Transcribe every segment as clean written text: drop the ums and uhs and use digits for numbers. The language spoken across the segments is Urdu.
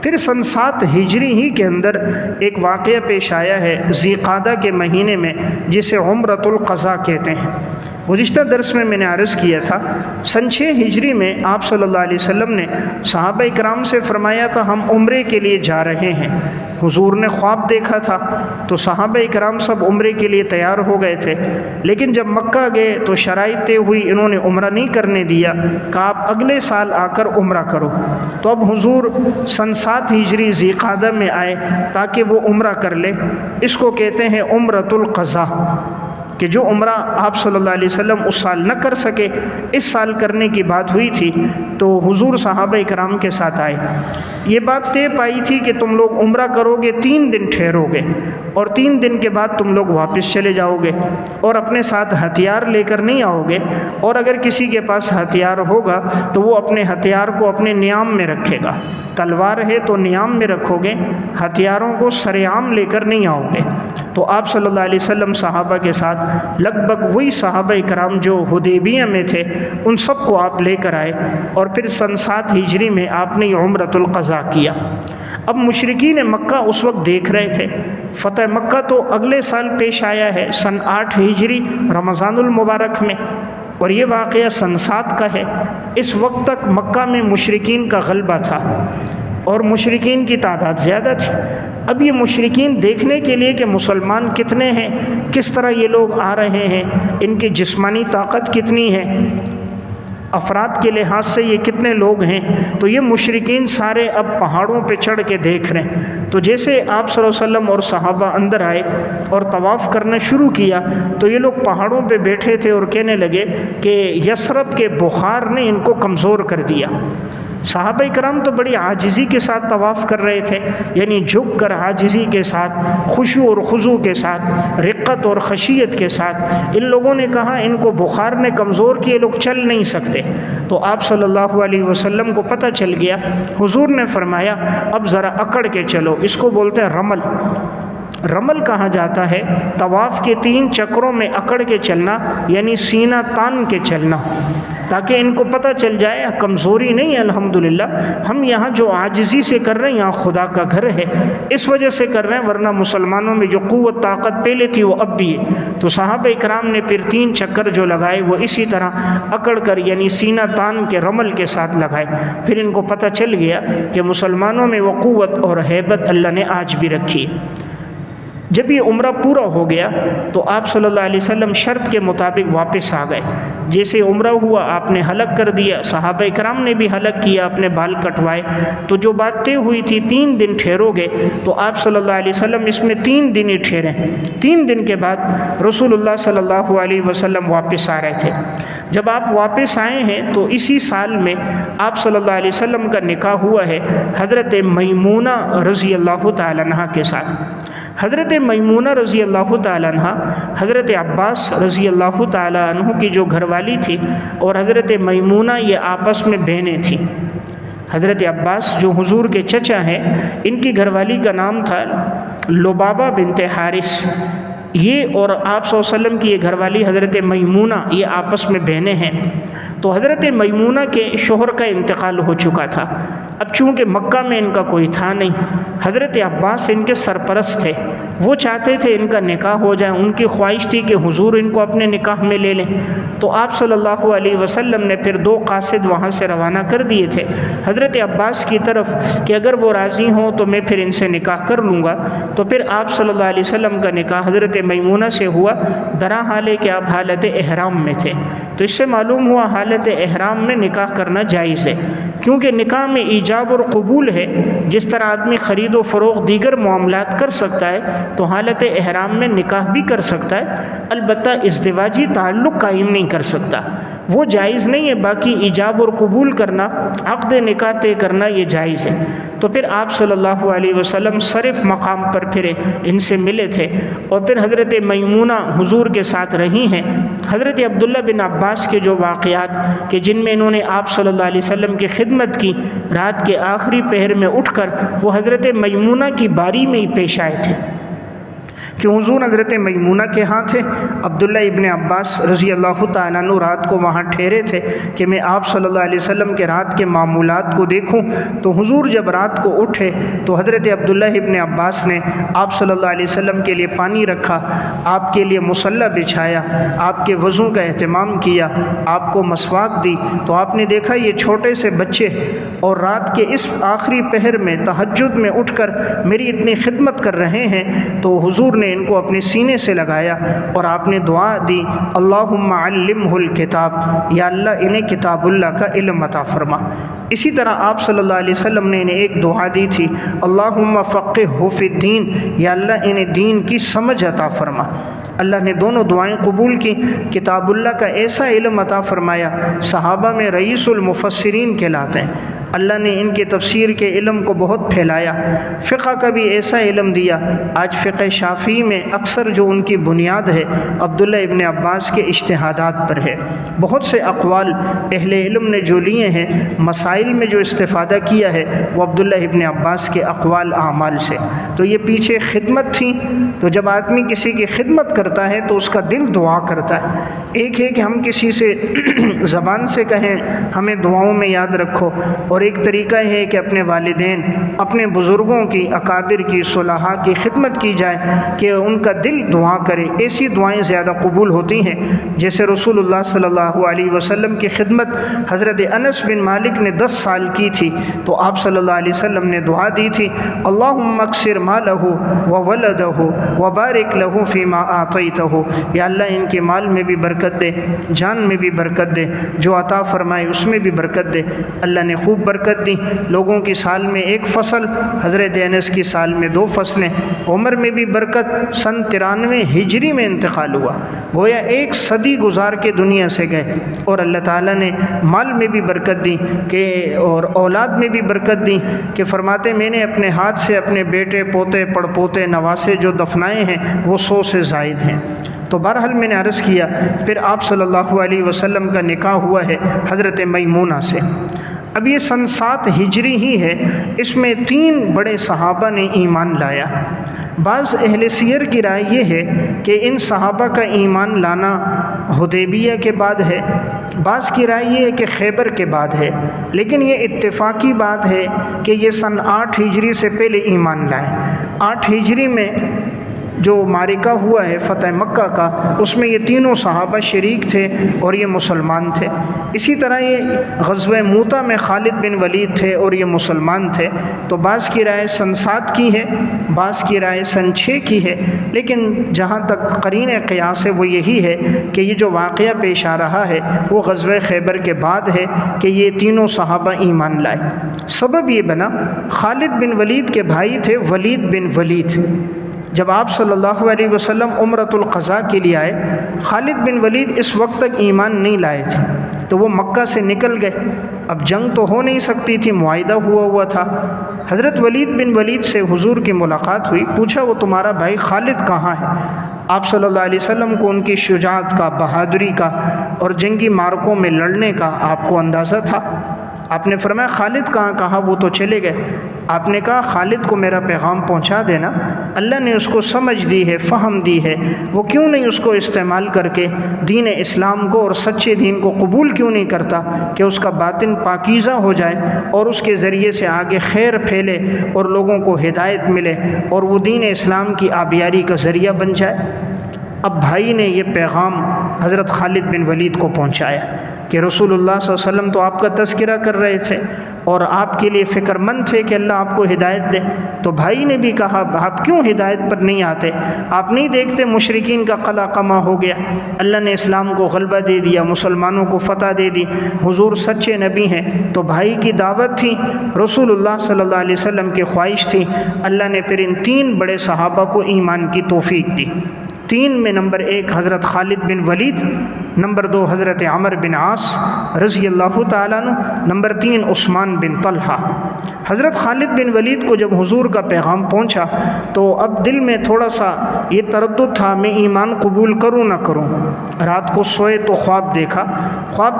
پھر سن 7 ہجری ہی کے اندر ایک واقعہ پیش آیا ہے ذی قعدہ کے مہینے میں، جسے عمرۃ القضاء کہتے ہیں۔ گزشتہ درس میں نے عرض کیا تھا سن 6 ہجری میں آپ صلی اللہ علیہ وسلم نے صحابہ کرام سے فرمایا تھا ہم عمرے کے لیے جا رہے ہیں۔ حضور نے خواب دیکھا تھا تو صحابہ کرام سب عمرے کے لیے تیار ہو گئے تھے، لیکن جب مکہ گئے تو شرائط طے ہوئی، انہوں نے عمرہ نہیں کرنے دیا، کہا آپ اگلے سال آ کر عمرہ کرو۔ تو اب حضور سن 7 ہجری ذی قعدہ میں آئے تاکہ وہ عمرہ کر لے۔ اس کو کہتے ہیں عمرۃ القضاء، کہ جو عمرہ آپ صلی اللہ علیہ وسلم اس سال نہ کر سکے، اس سال کرنے کی بات ہوئی تھی تو حضور صحابہ کرام کے ساتھ آئے۔ یہ بات طے پائی تھی کہ تم لوگ عمرہ کرو گے، 3 دن ٹھہرو گے اور 3 دن کے بعد تم لوگ واپس چلے جاؤ گے اور اپنے ساتھ ہتھیار لے کر نہیں آؤ گے، اور اگر کسی کے پاس ہتھیار ہوگا تو وہ اپنے ہتھیار کو اپنے نیام میں رکھے گا۔ تلوار ہے تو نیام میں رکھو گے، ہتھیاروں کو سر عام لے کر نہیں آؤ گے۔ تو آپ صلی اللہ علیہ وسلم صحابہ کے ساتھ لگ بھگ وہی صحابہ کرام جو حدیبیہ میں تھے ان سب کو آپ لے کر آئے، اور پھر سن 7 ہجری میں آپ نے یہ عمرۃ القضاء کیا۔ اب مشرکین مکہ اس وقت دیکھ رہے تھے، فتح مکہ تو اگلے سال پیش آیا ہے سن 8 ہجری رمضان المبارک میں، اور یہ واقعہ سن 7 کا ہے۔ اس وقت تک مکہ میں مشرکین کا غلبہ تھا اور مشرکین کی تعداد زیادہ تھی۔ اب یہ مشرکین دیکھنے کے لیے کہ مسلمان کتنے ہیں، کس طرح یہ لوگ آ رہے ہیں، ان کی جسمانی طاقت کتنی ہے، افراد کے لحاظ سے یہ کتنے لوگ ہیں، تو یہ مشرکین سارے اب پہاڑوں پہ چڑھ کے دیکھ رہے ہیں۔ تو جیسے آپ صلی اللہ علیہ وسلم اور صحابہ اندر آئے اور طواف کرنا شروع کیا تو یہ لوگ پہاڑوں پہ بیٹھے تھے اور کہنے لگے کہ یثرب کے بخار نے ان کو کمزور کر دیا۔ صحابہ کرام تو بڑی عاجزی کے ساتھ طواف کر رہے تھے، یعنی جھک کر عاجزی کے ساتھ، خشوع اور خضوع کے ساتھ، رقت اور خشیت کے ساتھ۔ ان لوگوں نے کہا ان کو بخار نے کمزور کیے، لوگ چل نہیں سکتے۔ تو آپ صلی اللہ علیہ وسلم کو پتہ چل گیا، حضور نے فرمایا اب ذرا اکڑ کے چلو، اس کو بولتے ہیں رمل۔ رمل کہا جاتا ہے طواف کے 3 چکروں میں اکڑ کے چلنا، یعنی سینہ تان کے چلنا، تاکہ ان کو پتہ چل جائے کمزوری نہیں ہے، الحمدللہ ہم یہاں جو عاجزی سے کر رہے ہیں یہاں خدا کا گھر ہے، اس وجہ سے کر رہے ہیں، ورنہ مسلمانوں میں جو قوت طاقت پہلے تھی وہ اب بھی ہے۔ تو صحابہ کرام نے پھر 3 چکر جو لگائے وہ اسی طرح اکڑ کر یعنی سینہ تان کے رمل کے ساتھ لگائے۔ پھر ان کو پتہ چل گیا کہ مسلمانوں میں وہ قوت اور ہیبت اللہ نے آج بھی رکھی ہے۔ جب یہ عمرہ پورا ہو گیا تو آپ صلی اللہ علیہ وسلم شرط کے مطابق واپس آ گئے۔ جیسے عمرہ ہوا آپ نے حلق کر دیا، صحابہ کرام نے بھی حلق کیا، اپنے بال کٹوائے۔ تو جو بات طے ہوئی تھی 3 دن ٹھہرو گے، تو آپ صلی اللہ علیہ وسلم اس میں 3 دن ہی ٹھہرے۔ 3 دن کے بعد رسول اللہ صلی اللہ علیہ وسلم واپس آ رہے تھے۔ جب آپ واپس آئے ہیں تو اسی سال میں آپ صلی اللہ علیہ وسلم کا نکاح ہوا ہے حضرت میمونہ رضی اللہ تعالیٰ عنہ کے ساتھ۔ حضرت میمونہ رضی اللہ تعالیٰ عنہ حضرت عباس رضی اللہ تعالیٰ عنہ کی جو گھر والی تھی، اور حضرت میمونہ یہ آپس میں بہنیں تھیں۔ حضرت عباس جو حضور کے چچا ہیں، ان کی گھر والی کا نام تھا لبابہ بنت حارث۔ یہ اور آپ صلی اللہ علیہ وسلم کی یہ گھر والی حضرت میمونہ یہ آپس میں بہنیں ہیں۔ تو حضرت میمونہ کے شوہر کا انتقال ہو چکا تھا۔ اب چونکہ مکہ میں ان کا کوئی تھا نہیں، حضرت عباس ان کے سرپرست تھے، وہ چاہتے تھے ان کا نکاح ہو جائے، ان کی خواہش تھی کہ حضور ان کو اپنے نکاح میں لے لیں۔ تو آپ صلی اللہ علیہ وسلم نے پھر 2 قاصد وہاں سے روانہ کر دیے تھے حضرت عباس کی طرف کہ اگر وہ راضی ہوں تو میں پھر ان سے نکاح کر لوں گا۔ تو پھر آپ صلی اللہ علیہ وسلم کا نکاح حضرت میمونہ سے ہوا، درا حال ہے کہ آپ حالت احرام میں تھے۔ تو اس سے معلوم ہوا حالت احرام میں نکاح کرنا جائز ہے، کیونکہ نکاح میں ایجاب اور قبول ہے۔ جس طرح آدمی خرید و فروخت دیگر معاملات کر سکتا ہے تو حالت احرام میں نکاح بھی کر سکتا ہے، البتہ ازدواجی تعلق قائم نہیں کر سکتا، وہ جائز نہیں ہے۔ باقی ایجاب اور قبول کرنا، عقد نکاح طے کرنا یہ جائز ہے۔ تو پھر آپ صلی اللہ علیہ وسلم صرف مقام پر پھرے، ان سے ملے تھے، اور پھر حضرت میمونہ حضور کے ساتھ رہی ہیں۔ حضرت عبداللہ بن عباس کے جو واقعات کہ جن میں انہوں نے آپ صلی اللہ علیہ وسلم کی خدمت کی، رات کے آخری پہر میں اٹھ کر وہ حضرت میمونہ کی باری میں ہی پیش آئے تھے۔ کہ حضور حضرت میمونہ کے ہاں تھے، عبداللہ ابن عباس رضی اللہ تعالیٰ عنہ رات کو وہاں ٹھہرے تھے کہ میں آپ صلی اللہ علیہ وسلم کے رات کے معمولات کو دیکھوں۔ تو حضور جب رات کو اٹھے تو حضرت عبداللہ ابن عباس نے آپ صلی اللہ علیہ وسلم کے لیے پانی رکھا، آپ کے لیے مصلی بچھایا، آپ کے وضو کا اہتمام کیا، آپ کو مسواک دی۔ تو آپ نے دیکھا یہ چھوٹے سے بچے اور رات کے اس آخری پہر میں تہجد میں اٹھ کر میری اتنی خدمت کر رہے ہیں، تو حضور نے ان کو اپنے سینے سے لگایا اور آپ نے دعا دی، اللہم علمہ الکتاب، یا اللہ انہیں کتاب اللہ کا علم عطا فرما۔ اسی طرح آپ صلی اللہ علیہ وسلم نے انہیں ایک دعا دی تھی، اللہم فقہہ فی الدین، یا اللہ انہیں دین کی سمجھ عطا فرما۔ اللہ نے دونوں دعائیں قبول کی، کتاب اللہ کا ایسا علم عطا فرمایا، صحابہ میں رئیس المفسرین کہلاتے ہیں۔ اللہ نے ان کے تفسیر کے علم کو بہت پھیلایا، فقہ کا بھی ایسا علم دیا۔ آج فقہ شافعی میں اکثر جو ان کی بنیاد ہے عبداللہ ابن عباس کے اجتہادات پر ہے۔ بہت سے اقوال اہل علم نے جو لیے ہیں، مسائل میں جو استفادہ کیا ہے، وہ عبداللہ ابن عباس کے اقوال اعمال سے۔ تو یہ پیچھے خدمت تھی، تو جب آدمی کسی کی خدمت کرتا ہے تو اس کا دل دعا کرتا ہے۔ ایک ہے کہ ہم کسی سے زبان سے کہیں ہمیں دعاؤں میں یاد رکھو، اور ایک طریقہ ہے کہ اپنے والدین، اپنے بزرگوں کی، اکابر کی، صلحاء کی خدمت کی جائے کہ ان کا دل دعا کرے۔ ایسی دعائیں زیادہ قبول ہوتی ہیں۔ جیسے رسول اللہ صلی اللہ علیہ وسلم کی خدمت حضرت انس بن مالک نے 10 سال کی تھی، تو آپ صلی اللہ علیہ وسلم نے دعا دی تھی، اللہم اکثر مالہ وولدہ وبارک لہ فیما اعطیتہ، یا اللہ ان کے مال میں بھی برکت دے، جان میں بھی برکت دے، جو عطا فرمائے اس میں بھی برکت دے۔ اللہ نے خوب برکت دی، لوگوں کی سال میں 1 فصل، حضرت انس کی سال میں 2 فصلیں، عمر میں بھی برکت۔ سن 93 ہجری میں انتقال ہوا، گویا 1 صدی گزار کے دنیا سے گئے، اور اللہ تعالیٰ نے مال میں بھی برکت دی کہ اور اولاد میں بھی برکت دی کہ فرماتے میں نے اپنے ہاتھ سے اپنے بیٹے، پوتے، پڑپوتے، نواسے جو دفنائے ہیں وہ 100 سے زائد ہیں۔ تو بہرحال میں نے عرض کیا، پھر آپ صلی اللہ علیہ وسلم کا نکاح ہوا ہے حضرت میمونہ سے۔ اب یہ سن 7 ہجری ہی ہے، اس میں 3 بڑے صحابہ نے ایمان لایا۔ بعض اہل سیر کی رائے یہ ہے کہ ان صحابہ کا ایمان لانا حدیبیہ کے بعد ہے، بعض کی رائے یہ ہے کہ خیبر کے بعد ہے، لیکن یہ اتفاقی بات ہے کہ یہ سن 8 ہجری سے پہلے ایمان لائے۔ 8 ہجری میں جو معرکہ ہوا ہے فتح مکہ کا، اس میں یہ تینوں صحابہ شریک تھے اور یہ مسلمان تھے۔ اسی طرح یہ غزوہ موتہ میں خالد بن ولید تھے اور یہ مسلمان تھے۔ تو بعض کی رائے سن 7 کی ہے، بعض کی رائے سن 6 کی ہے، لیکن جہاں تک قرین قیاس ہے وہ یہی ہے کہ یہ جو واقعہ پیش آ رہا ہے وہ غزوہ خیبر کے بعد ہے کہ یہ تینوں صحابہ ایمان لائے۔ سبب یہ بنا، خالد بن ولید کے بھائی تھے ولید بن ولید۔ جب آپ صلی اللہ علیہ وسلم عمرۃ القضاء کے لیے آئے، خالد بن ولید اس وقت تک ایمان نہیں لائے تھے، تو وہ مکہ سے نکل گئے۔ اب جنگ تو ہو نہیں سکتی تھی، معاہدہ ہوا تھا۔ حضرت ولید بن ولید سے حضور کی ملاقات ہوئی، پوچھا وہ تمہارا بھائی خالد کہاں ہے؟ آپ صلی اللہ علیہ وسلم کو ان کی شجاعت کا، بہادری کا اور جنگی معرکوں میں لڑنے کا آپ کو اندازہ تھا۔ آپ نے فرمایا خالد کہاں؟ کہا وہ تو چلے گئے۔ آپ نے کہا خالد کو میرا پیغام پہنچا دینا، اللہ نے اس کو سمجھ دی ہے، فہم دی ہے، وہ کیوں نہیں اس کو استعمال کر کے دین اسلام کو اور سچے دین کو قبول کیوں نہیں کرتا کہ اس کا باطن پاکیزہ ہو جائے اور اس کے ذریعے سے آگے خیر پھیلے اور لوگوں کو ہدایت ملے اور وہ دین اسلام کی آبیاری کا ذریعہ بن جائے۔ اب بھائی نے یہ پیغام حضرت خالد بن ولید کو پہنچایا کہ رسول اللہ صلی اللہ علیہ وسلم تو آپ کا تذکرہ کر رہے تھے اور آپ کے لیے فکر مند تھے کہ اللہ آپ کو ہدایت دے۔ تو بھائی نے بھی کہا آپ کیوں ہدایت پر نہیں آتے؟ آپ نہیں دیکھتے مشرکین کا قلع قمع ہو گیا، اللہ نے اسلام کو غلبہ دے دیا، مسلمانوں کو فتح دے دی، حضور سچے نبی ہیں۔ تو بھائی کی دعوت تھی، رسول اللہ صلی اللہ علیہ وسلم کی خواہش تھی، اللہ نے پھر ان 3 بڑے صحابہ کو ایمان کی توفیق دی۔ 3 میں نمبر 1 حضرت خالد بن ولید، نمبر 2 حضرت عمر بن عاص رضی اللہ تعالیٰ عنہ، نمبر 3 عثمان بن طلحہ۔ حضرت خالد بن ولید کو جب حضور کا پیغام پہنچا تو اب دل میں تھوڑا سا یہ تردد تھا، میں ایمان قبول کروں نہ کروں۔ رات کو سوئے تو خواب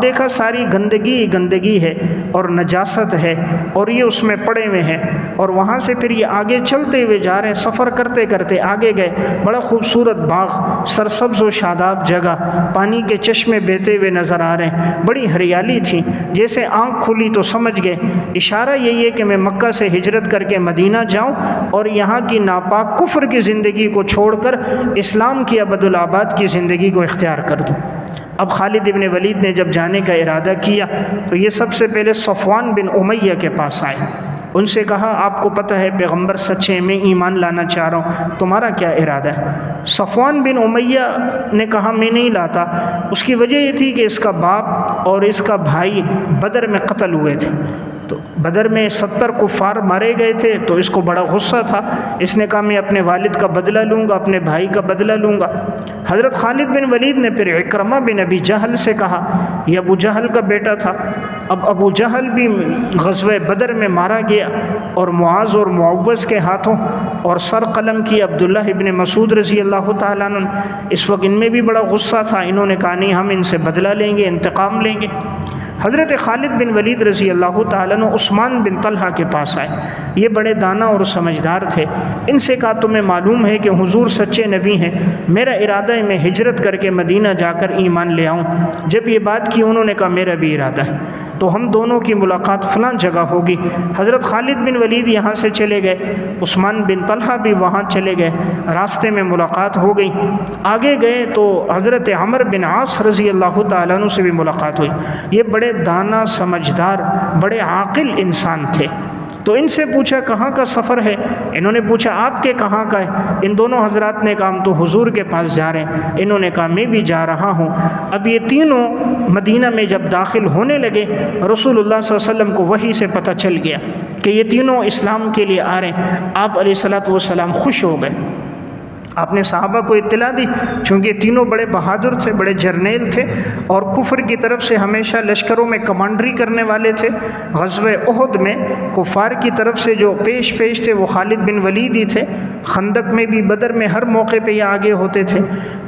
دیکھا ساری گندگی ہے اور نجاست ہے، اور یہ اس میں پڑے ہوئے ہیں، اور وہاں سے پھر یہ آگے چلتے ہوئے جا رہے ہیں، سفر کرتے کرتے آگے گئے، بڑا خوبصورت باغ، سرسبز و شاداب جگہ، پانی کے چشمے بہتے ہوئے نظر آ رہے ہیں، بڑی ہریالی تھی۔ جیسے آنکھ کھلی تو سمجھ گئے اشارہ یہی ہے کہ میں مکہ سے ہجرت کر کے مدینہ جاؤں اور یہاں کی ناپاک کفر کی زندگی کو چھوڑ کر اسلام کی ابدالآباد کی زندگی کو اختیار کر دوں۔ اب خالد بن ولید نے جب جانے کا ارادہ کیا تو یہ سب سے پہلے صفوان بن امیہ کے پاس آئے، ان سے کہا آپ کو پتہ ہے پیغمبر سچے، میں ایمان لانا چاہ رہا ہوں، تمہارا کیا ارادہ ہے؟ صفوان بن امیہ نے کہا میں نہیں لاتا۔ اس کی وجہ یہ تھی کہ اس کا باپ اور اس کا بھائی بدر میں قتل ہوئے تھے، تو بدر میں 70 کفار مارے گئے تھے، تو اس کو بڑا غصہ تھا۔ اس نے کہا میں اپنے والد کا بدلہ لوں گا، اپنے بھائی کا بدلہ لوں گا۔ حضرت خالد بن ولید نے پھر عکرمہ بن ابی جہل سے کہا، یہ ابو جہل کا بیٹا تھا، اب ابو جہل بھی غزوہ بدر میں مارا گیا اور معاذ اور معوذ کے ہاتھوں، اور سر قلم کی عبداللہ ابن مسعود رضی اللہ تعالیٰ عنہ۔ اس وقت ان میں بھی بڑا غصہ تھا، انہوں نے کہا نہیں ہم ان سے بدلہ لیں گے، انتقام لیں گے۔ حضرت خالد بن ولید رضی اللہ تعالیٰ عنہ عثمان بن طلحہ کے پاس آئے، یہ بڑے دانا اور سمجھدار تھے۔ ان سے کہا تمہیں معلوم ہے کہ حضور سچے نبی ہیں، میرا ارادہ ہے میں ہجرت کر کے مدینہ جا کر ایمان لے آؤں۔ جب یہ بات کی انہوں نے کہا میرا بھی ارادہ ہے، تو ہم دونوں کی ملاقات فلاں جگہ ہوگی۔ حضرت خالد بن ولید یہاں سے چلے گئے، عثمان بن طلحہ بھی وہاں چلے گئے، راستے میں ملاقات ہو گئی۔ آگے گئے تو حضرت عمر بن عاص رضی اللہ تعالیٰ عنہ سے بھی ملاقات ہوئی۔ یہ بڑے دانا سمجھدار بڑے عاقل انسان تھے، تو ان سے پوچھا کہاں کا سفر ہے؟ انہوں نے پوچھا آپ کے کہاں کا ہے؟ ان دونوں حضرات نے کہا ہم تو حضور کے پاس جا رہے ہیں۔ انہوں نے کہا میں بھی جا رہا ہوں۔ اب یہ تینوں مدینہ میں جب داخل ہونے لگے، رسول اللہ صلی اللہ علیہ وسلم کو وحی سے پتہ چل گیا کہ یہ تینوں اسلام کے لیے آ رہے ہیں۔ آپ علیہ الصلوۃ والسلام خوش ہو گئے، آپ نے صحابہ کو اطلاع دی، چونکہ تینوں بڑے بہادر تھے، بڑے جرنیل تھے، اور کفر کی طرف سے ہمیشہ لشکروں میں کمانڈری کرنے والے تھے۔ غزوہ احد میں کفار کی طرف سے جو پیش تھے وہ خالد بن ولید ہی تھے، خندق میں بھی بدر میں ہر موقع پہ یہ آگے ہوتے تھے۔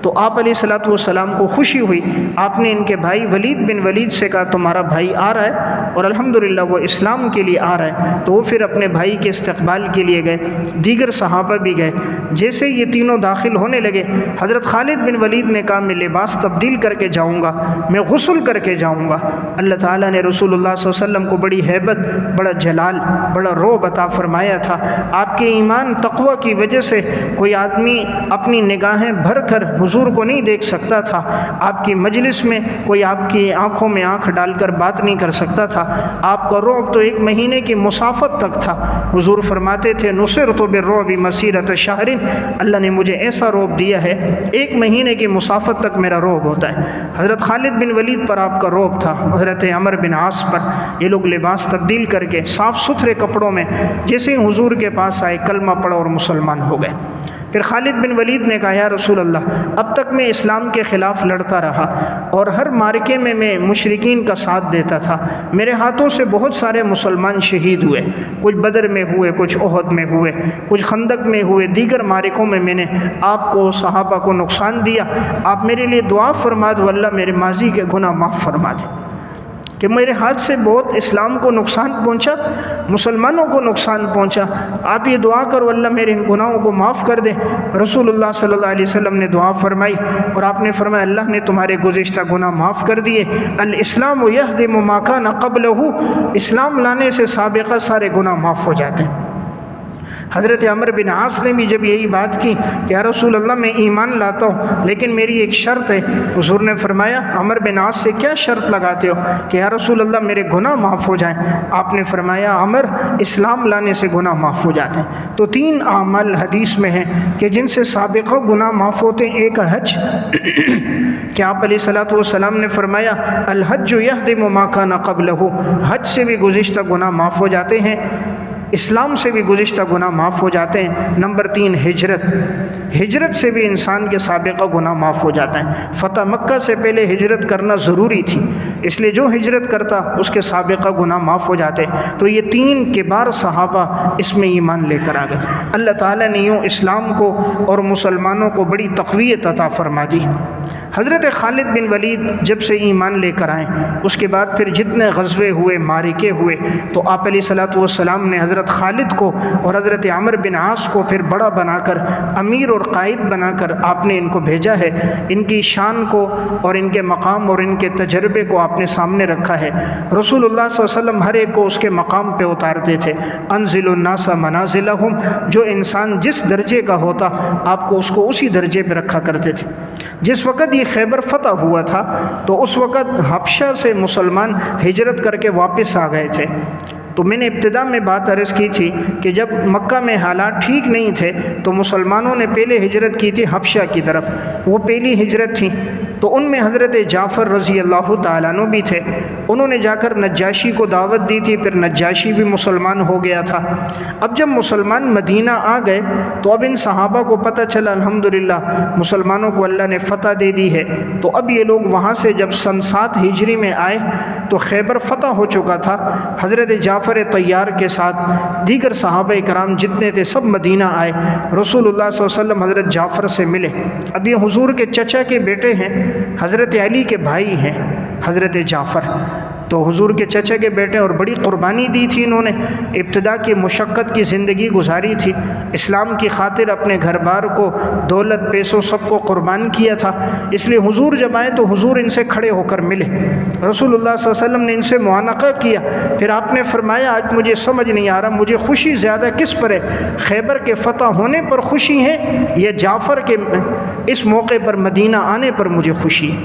تو آپ علیہ الصلوۃ والسلام کو خوشی ہوئی، آپ نے ان کے بھائی ولید بن ولید سے کہا تمہارا بھائی آ رہا ہے اور الحمدللہ وہ اسلام کے لیے آ رہا ہے۔ تو وہ پھر اپنے بھائی کے استقبال کے لیے گئے، دیگر صحابہ بھی گئے۔ جیسے یہ تینوں داخل ہونے لگے، حضرت خالد بن ولید نے کہا میں لباس تبدیل کر کے جاؤں گا، میں غسل کر کے جاؤں گا۔ اللہ تعالیٰ نے رسول اللہ صلی اللہ علیہ وسلم کو بڑی ہیبت، بڑا جلال، بڑا رعب عطا فرمایا تھا۔ آپ کے ایمان تقوی کی وجہ سے کوئی آدمی اپنی نگاہیں بھر کر حضور کو نہیں دیکھ سکتا تھا، آپ کی مجلس میں کوئی آپ کی آنکھوں میں آنکھ ڈال کر بات نہیں کر سکتا تھا۔ آپ کا رعب تو 1 مہینے کی مسافت تک تھا۔ حضور فرماتے تھے نصرت بالرعب مسیرۃ شہر، اللہ نے مجھے ایسا رعب دیا ہے 1 مہینے کی مسافت تک میرا رعب ہوتا ہے۔ حضرت خالد بن ولید پر آپ کا رعب تھا، حضرت عمر بن عاص پر۔ یہ لوگ لباس تبدیل کر کے صاف ستھرے کپڑوں میں جیسے ہی حضور کے پاس آئے کلمہ پڑھا اور مسلمان ہو گئے۔ پھر خالد بن ولید نے کہا یا رسول اللہ اب تک میں اسلام کے خلاف لڑتا رہا اور ہر مارکے میں میں مشرکین کا ساتھ دیتا تھا، میرے ہاتھوں سے بہت سارے مسلمان شہید ہوئے، کچھ بدر میں ہوئے، کچھ احد میں ہوئے، کچھ خندق میں ہوئے، دیگر مارکوں میں نے آپ کو صحابہ کو نقصان دیا۔ آپ میرے لیے دعا فرما دو اللہ میرے ماضی کے گناہ معاف فرما دے، کہ میرے ہاتھ سے بہت اسلام کو نقصان پہنچا، مسلمانوں کو نقصان پہنچا، آپ یہ دعا کرو اللہ میرے ان گناہوں کو معاف کر دے۔ رسول اللہ صلی اللہ علیہ وسلم نے دعا فرمائی اور آپ نے فرمایا اللہ نے تمہارے گزشتہ گناہ معاف کر دیے۔ الاسلام یہدم ما کان قبلہ، اسلام لانے سے سابقہ سارے گناہ معاف ہو جاتے ہیں۔ حضرت عمر بن عاص نے بھی جب یہی بات کی کہ یا رسول اللہ میں ایمان لاتا ہوں لیکن میری ایک شرط ہے، حضور نے فرمایا عمر بن عاص سے کیا شرط لگاتے ہو کہ یا رسول اللہ میرے گناہ معاف ہو جائیں؟ آپ نے فرمایا عمر اسلام لانے سے گناہ معاف ہو جاتے ہیں۔ تو 3 اعمال حدیث میں ہیں کہ جن سے سابقہ گناہ معاف ہوتے ہیں۔ ایک حج کہ آپ علیہ الصلوۃ والسلام نے فرمایا الحج یہدم ما کان قبلہ، حج سے بھی گزشتہ گناہ معاف ہو جاتے ہیں۔ اسلام سے بھی گزشتہ گناہ معاف ہو جاتے ہیں۔ نمبر 3 ہجرت سے بھی انسان کے سابقہ گناہ معاف ہو جاتے ہیں۔ فتح مکہ سے پہلے ہجرت کرنا ضروری تھی، اس لیے جو ہجرت کرتا اس کے سابقہ گناہ معاف ہو جاتے۔ تو یہ 3 کبار صحابہ اس میں ایمان لے کر آ گئے۔ اللہ تعالیٰ نے یوں اسلام کو اور مسلمانوں کو بڑی تقویت عطا فرما دی۔ حضرت خالد بن ولید جب سے ایمان لے کر آئیں، اس کے بعد پھر جتنے غزوے ہوئے، معرکے ہوئے، تو آپ علیہ الصلوۃ والسلام نے حضرت خالد کو اور حضرت عمرو بن عاص کو پھر بڑا بنا کر، امیر اور قائد بنا کر آپ نے ان کو بھیجا ہے۔ ان کی شان کو اور ان کے مقام اور ان کے تجربے کو آپ نے سامنے رکھا ہے۔ رسول اللہ صلی اللہ علیہ وسلم ہر ایک کو اس کے مقام پہ اتارتے تھے۔ انزل الناس منازلہم، جو انسان جس درجے کا ہوتا آپ کو اس کو اسی درجے پہ رکھا کرتے تھے۔ جس وقت یہ خیبر فتح ہوا تھا تو اس وقت حبشہ سے مسلمان ہجرت کر کے واپس آ گئے تھے۔ تو میں نے ابتدا میں بات عرض کی تھی کہ جب مکہ میں حالات ٹھیک نہیں تھے تو مسلمانوں نے پہلے ہجرت کی تھی حبشہ کی طرف، وہ پہلی ہجرت تھی۔ تو ان میں حضرت جعفر رضی اللہ تعالیٰ عنہ بھی تھے، انہوں نے جا کر نجاشی کو دعوت دی تھی، پھر نجاشی بھی مسلمان ہو گیا تھا۔ اب جب مسلمان مدینہ آ گئے تو اب ان صحابہ کو پتہ چلا الحمدللہ مسلمانوں کو اللہ نے فتح دے دی ہے۔ تو اب یہ لوگ وہاں سے جب سن 7 ہجری میں آئے تو خیبر فتح ہو چکا تھا۔ حضرت جعفر طیار کے ساتھ دیگر صحابہ کرام جتنے تھے سب مدینہ آئے، رسول اللہ صلی اللہ علیہ وسلم حضرت جعفر سے ملے۔ اب یہ حضور کے چچا کے بیٹے ہیں، حضرت علی کے بھائی ہیں حضرت جعفر، تو حضور کے چچا کے بیٹے، اور بڑی قربانی دی تھی انہوں نے، ابتدا کی مشقت کی زندگی گزاری تھی، اسلام کی خاطر اپنے گھر بار کو، دولت پیسوں سب کو قربان کیا تھا۔ اس لیے حضور جب آئے تو حضور ان سے کھڑے ہو کر ملے، رسول اللہ صلی اللہ علیہ وسلم نے ان سے معانقہ کیا، پھر آپ نے فرمایا آج مجھے سمجھ نہیں آ رہا مجھے خوشی زیادہ کس پر ہے، خیبر کے فتح ہونے پر خوشی ہے یا جعفر کے اس موقع پر مدینہ آنے پر مجھے خوشی ہے؟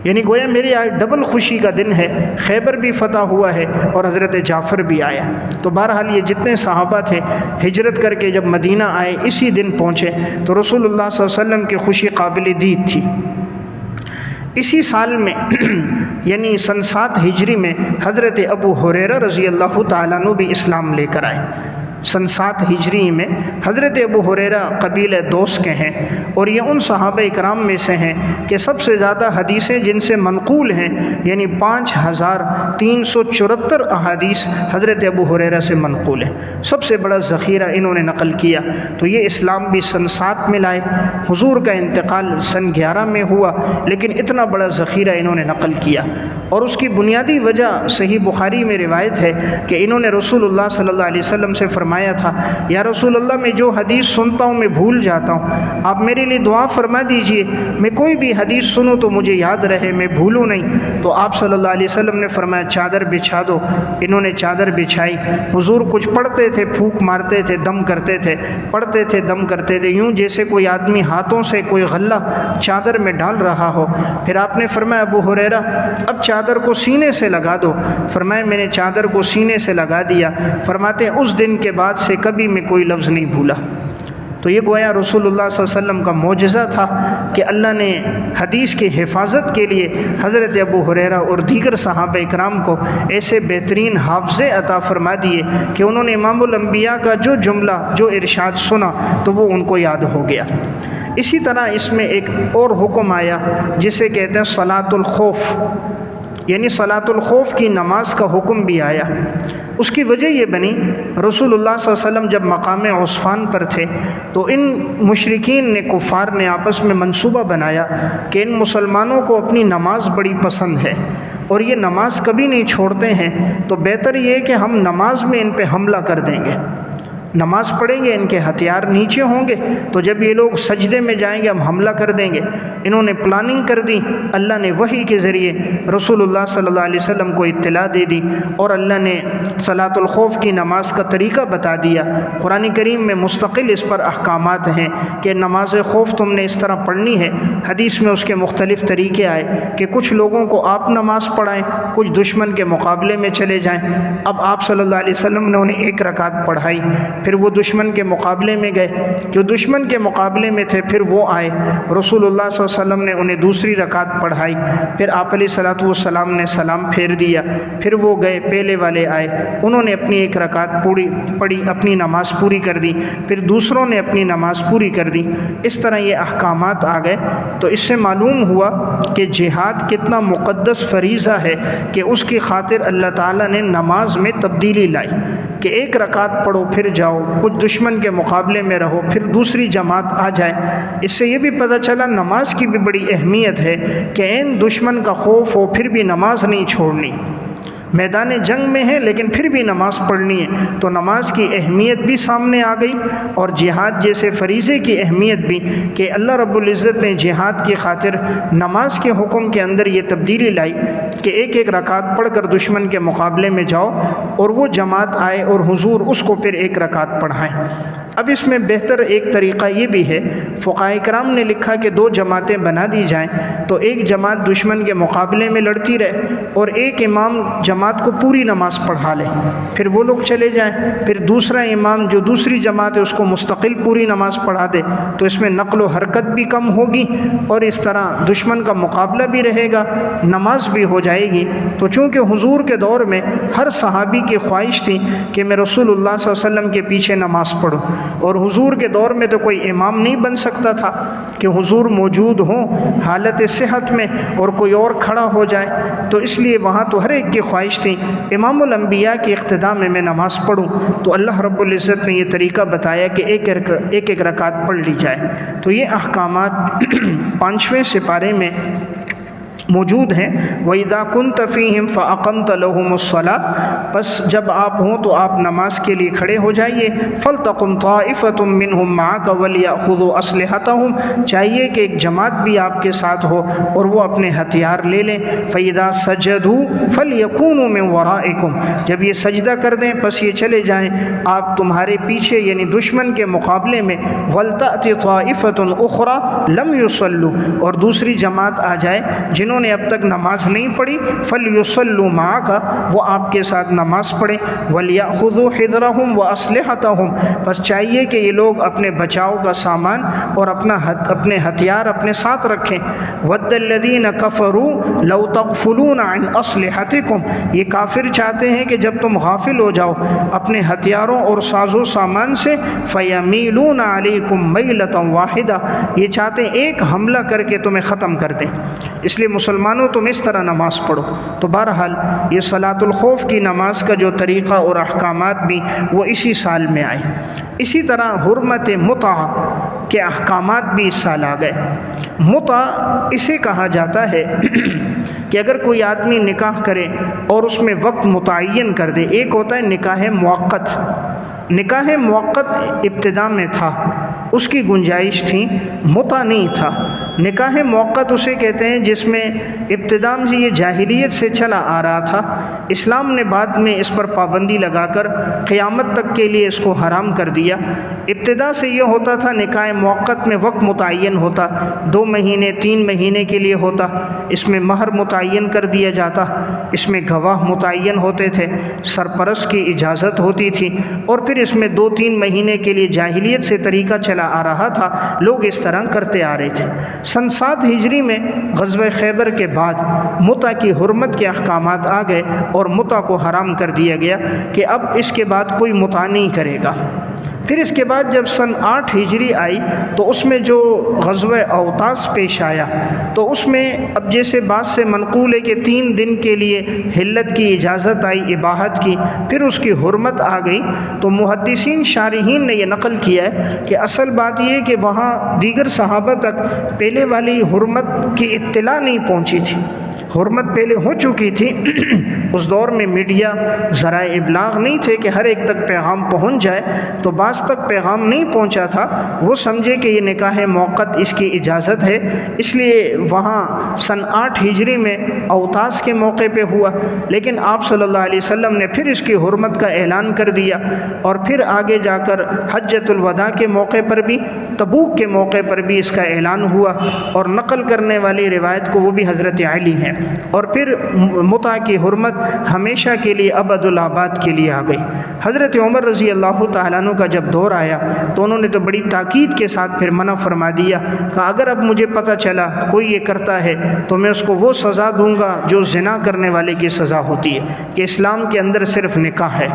یعنی گویا میری آج ڈبل خوشی کا دن ہے، خیبر بھی فتح ہوا ہے اور حضرت جعفر بھی آیا۔ تو بہرحال یہ جتنے صحابہ تھے ہجرت کر کے جب مدینہ آئے اسی دن پہنچے، تو رسول اللہ صلی اللہ علیہ وسلم کی خوشی قابل دید تھی۔ اسی سال میں یعنی سن 7 ہجری میں حضرت ابو ہریرہ رضی اللہ تعالیٰ عنہ بھی اسلام لے کر آئے۔ سن 7 ہجری میں حضرت ابو ہریرہ قبیلہ دوس کے ہیں، اور یہ ان صحابہ اکرام میں سے ہیں کہ سب سے زیادہ حدیثیں جن سے منقول ہیں، یعنی 5374 احادیث حضرت ابو ہریرہ سے منقول ہیں، سب سے بڑا ذخیرہ انہوں نے نقل کیا۔ تو یہ اسلام بھی سن 7 میں لائے، حضور کا انتقال سن 11 میں ہوا، لیکن اتنا بڑا ذخیرہ انہوں نے نقل کیا۔ اور اس کی بنیادی وجہ صحیح بخاری میں روایت ہے کہ انہوں نے رسول اللہ صلی اللہ علیہ وسلم سے فرمایا تھا، یا رسول اللہ میں جو حدیث سنتا ہوں میں بھول جاتا ہوں، آپ میرے لیے دعا فرما دیجئے، میں کوئی بھی حدیث سنوں تو مجھے یاد رہے، میں بھولوں نہیں۔ تو آپ صلی اللہ علیہ وسلم نے فرمایا چادر بچھا دو، انہوں نے چادر بچھائی۔ حضور کچھ پڑھتے تھے، پھونک مارتے تھے، دم کرتے تھے، پڑھتے تھے، دم کرتے تھے، یوں جیسے کوئی آدمی ہاتھوں سے کوئی غلہ چادر میں ڈال رہا ہو۔ پھر آپ نے فرمایا ابو ہریرہ اب چادر کو سینے سے لگا دو۔ فرمایا میں نے چادر کو سینے سے لگا دیا۔ فرماتے ہیں اس دن کے بعد سے کبھی میں کوئی لفظ نہیں بھولا۔ تو یہ گویا رسول اللہ صلی اللہ علیہ وسلم کا معجزہ تھا کہ اللہ نے حدیث کی حفاظت کے لیے حضرت ابو ہریرہ اور دیگر صحابہ اکرام کو ایسے بہترین حافظے عطا فرما دیے کہ انہوں نے امام الانبیاء کا جو جملہ جو ارشاد سنا تو وہ ان کو یاد ہو گیا۔ اسی طرح اس میں ایک اور حکم آیا جسے کہتے ہیں صلاۃ الخوف، یعنی صلاۃ الخوف کی نماز کا حکم بھی آیا۔ اس کی وجہ یہ بنی رسول اللہ صلی اللہ علیہ وسلم جب مقام عصفان پر تھے تو ان مشرکین نے، کفار نے آپس میں منصوبہ بنایا کہ ان مسلمانوں کو اپنی نماز بڑی پسند ہے اور یہ نماز کبھی نہیں چھوڑتے ہیں، تو بہتر یہ ہے کہ ہم نماز میں ان پہ حملہ کر دیں گے، نماز پڑھیں گے، ان کے ہتھیار نیچے ہوں گے، تو جب یہ لوگ سجدے میں جائیں گے ہم حملہ کر دیں گے۔ انہوں نے پلاننگ کر دی، اللہ نے وحی کے ذریعے رسول اللہ صلی اللہ علیہ وسلم کو اطلاع دے دی، اور اللہ نے صلاۃ الخوف کی نماز کا طریقہ بتا دیا۔ قرآن کریم میں مستقل اس پر احکامات ہیں کہ نماز خوف تم نے اس طرح پڑھنی ہے۔ حدیث میں اس کے مختلف طریقے آئے کہ کچھ لوگوں کو آپ نماز پڑھائیں، کچھ دشمن کے مقابلے میں چلے جائیں۔ اب آپ صلی اللہ علیہ وسلم نے انہیں 1 رکعت پڑھائی، پھر وہ دشمن کے مقابلے میں گئے، جو دشمن کے مقابلے میں تھے پھر وہ آئے، رسول اللہ صلی اللہ علیہ وسلم نے انہیں دوسری رکعت پڑھائی، پھر آپ علیہ الصلوۃ والسلام نے سلام پھیر دیا، پھر وہ گئے، پہلے والے آئے، انہوں نے اپنی ایک رکعت پڑھی، اپنی نماز پوری کر دی، پھر دوسروں نے اپنی نماز پوری کر دی۔ اس طرح یہ احکامات آ گئے۔ تو اس سے معلوم ہوا کہ جہاد کتنا مقدس فریضہ ہے کہ اس کی خاطر اللہ تعالیٰ نے نماز میں تبدیلی لائی کہ ایک رکعت پڑھو پھر جاؤ، کچھ دشمن کے مقابلے میں رہو، پھر دوسری جماعت آ جائے۔ اس سے یہ بھی پتہ چلا نماز کی بھی بڑی اہمیت ہے کہ این دشمن کا خوف ہو پھر بھی نماز نہیں چھوڑنی، میدان جنگ میں ہے لیکن پھر بھی نماز پڑھنی ہے۔ تو نماز کی اہمیت بھی سامنے آ گئی، اور جہاد جیسے فریضے کی اہمیت بھی کہ اللہ رب العزت نے جہاد کی خاطر نماز کے حکم کے اندر یہ تبدیلی لائی کہ ایک ایک رکعت پڑھ کر دشمن کے مقابلے میں جاؤ، اور وہ جماعت آئے اور حضور اس کو پھر ایک رکعت پڑھائیں۔ اب اس میں بہتر ایک طریقہ یہ بھی ہے، فقہاء کرام نے لکھا کہ دو جماعتیں بنا دی جائیں، تو ایک جماعت دشمن کے مقابلے میں لڑتی رہے اور ایک امام جماعت کو پوری نماز پڑھا لے، پھر وہ لوگ چلے جائیں، پھر دوسرا امام جو دوسری جماعت ہے اس کو مستقل پوری نماز پڑھا دے، تو اس میں نقل و حرکت بھی کم ہوگی اور اس طرح دشمن کا مقابلہ بھی رہے گا، نماز بھی ہو جائے گی۔ تو چونکہ حضور کے دور میں ہر صحابی کی خواہش تھی کہ میں رسول اللہ صلی اللہ علیہ وسلم کے پیچھے نماز پڑھوں، اور حضور کے دور میں تو کوئی امام نہیں بن سکتا تھا کہ حضور موجود ہوں حالت صحت میں اور کوئی اور کھڑا ہو جائے، تو اس لیے وہاں تو ہر ایک کی خواہش تھی امام الانبیاء کی اقتداء میں میں نماز پڑھوں۔ تو اللہ رب العزت نے یہ طریقہ بتایا کہ ایک ایک رکعت پڑھ لی جائے۔ تو یہ احکامات 5ویں سپارے میں موجود ہیں۔ وَإِذَا كُنْتَ فِيهِمْ فَأَقَمْتَ لَهُمُ الصَّلَاةَ، بس جب آپ ہوں تو آپ نماز کے لیے کھڑے ہو جائیے۔ فَلْتَقُمْ طَائِفَةٌ مِّنْهُمْ مَعَكَ وَلْيَأْخُذُوا أَسْلِحَتَهُمْ، چاہیے کہ ایک جماعت بھی آپ کے ساتھ ہو اور وہ اپنے ہتھیار لے لیں۔ فَإِذَا سَجَدُوا فَلْيَكُونُوا مِنْ وَرَائِكُمْ، جب یہ سجدہ کر دیں پس یہ چلے جائیں آپ تمہارے پیچھے، یعنی دشمن کے مقابلے میں۔ وَلْتَأْتِ طَائِفَةٌ أُخْرَى لَمْ يُصَلُّوا، اور دوسری جماعت آ جائے جنہوں نے اب تک نماز نہیں پڑھی، فَلْيُصَلُّوا مَعَكَ، وہ آپ کے ساتھ نماز پڑھیں۔ وَلْيَأْخُذُوا حِذْرَهُمْ وَأَسْلِحَتَهُمْ، بس چاہیے کہ یہ لوگ اپنے بچاؤ کا سامان اور اپنے ہتھیار اپنے ساتھ رکھیں۔ وَدَّ الَّذِينَ كَفَرُوا لَوْ تَغْفُلُونَ عَنْ أَسْلِحَتِكُمْ، یہ کافر چاہتے ہیں کہ جب تم غافل ہو جاؤ اپنے ہتھیاروں اور ساز و سامان سے، فَيَمِيلُونَ عَلَيْكُمْ مَيْلَةً وَاحِدَةً، یہ چاہتے ہیں ایک حملہ کر کے تمہیں ختم کر دیں، اس لیے مسلمانوں تم اس طرح نماز پڑھو۔ تو بہرحال یہ صلاۃ الخوف کی نماز کا جو طریقہ اور احکامات بھی وہ اسی سال میں آئے۔ اسی طرح حرمت متع کے احکامات بھی اس سال آ گئے۔ متع اسے کہا جاتا ہے کہ اگر کوئی آدمی نکاح کرے اور اس میں وقت متعین کر دے، ایک ہوتا ہے نکاح موقت، نکاح موقت ابتدا میں تھا، اس کی گنجائش تھی، متع نہیں تھا۔ نکاح موقت اسے کہتے ہیں جس میں ابتدا سے یہ جاہلیت سے چلا آ رہا تھا، اسلام نے بعد میں اس پر پابندی لگا کر قیامت تک کے لیے اس کو حرام کر دیا۔ ابتدا سے یہ ہوتا تھا نکاح موقت میں وقت متعین ہوتا، 2 مہینے 3 مہینے کے لیے ہوتا، اس میں مہر متعین کر دیا جاتا، اس میں گواہ متعین ہوتے تھے، سرپرست کی اجازت ہوتی تھی، اور پھر اس میں 2-3 مہینے کے لیے جاہلیت سے طریقہ چلا آ رہا تھا، لوگ اس طرح کرتے آ رہے تھے۔ سن 7 ہجری میں غزوہ خیبر کے بعد متع کی حرمت کے احکامات آ گئے اور متع کو حرام کر دیا گیا کہ اب اس کے بعد کوئی متع نہیں کرے گا۔ پھر اس کے بعد جب سن 8 ہجری آئی تو اس میں جو غزوہ اوطاس پیش آیا تو اس میں اب جیسے بعض سے منقول ہے کہ 3 دن کے لیے حلت کی اجازت آئی، اباحت کی، پھر اس کی حرمت آ گئی۔ تو محدثین شارحین نے یہ نقل کیا ہے کہ اصل بات یہ ہے کہ وہاں دیگر صحابہ تک پہلے والی حرمت کی اطلاع نہیں پہنچی تھی، حرمت پہلے ہو چکی تھی۔ اس دور میں میڈیا ذرائع ابلاغ نہیں تھے کہ ہر ایک تک پیغام پہنچ جائے، تو بعض تک پیغام نہیں پہنچا تھا، وہ سمجھے کہ یہ نکاح موقت اس کی اجازت ہے، اس لیے وہاں سن 8 ہجری میں اوطاس کے موقع پہ ہوا، لیکن آپ صلی اللہ علیہ وسلم نے پھر اس کی حرمت کا اعلان کر دیا، اور پھر آگے جا کر حجۃ الوداع کے موقع پر بھی، تبوک کے موقع پر بھی اس کا اعلان ہوا، اور نقل کرنے والی روایت کو وہ بھی حضرت علی ہیں۔ اور پھر متع کی حرمت ہمیشہ کے لیے ابد الآباد کے لیے آ گئی۔ حضرت عمر رضی اللہ تعالیٰ عنہ کا جب دور آیا تو انہوں نے تو بڑی تاکید کے ساتھ پھر منع فرما دیا کہ اگر اب مجھے پتہ چلا کوئی یہ کرتا ہے تو میں اس کو وہ سزا دوں گا جو زنا کرنے والے کی سزا ہوتی ہے، کہ اسلام کے اندر صرف نکاح ہے۔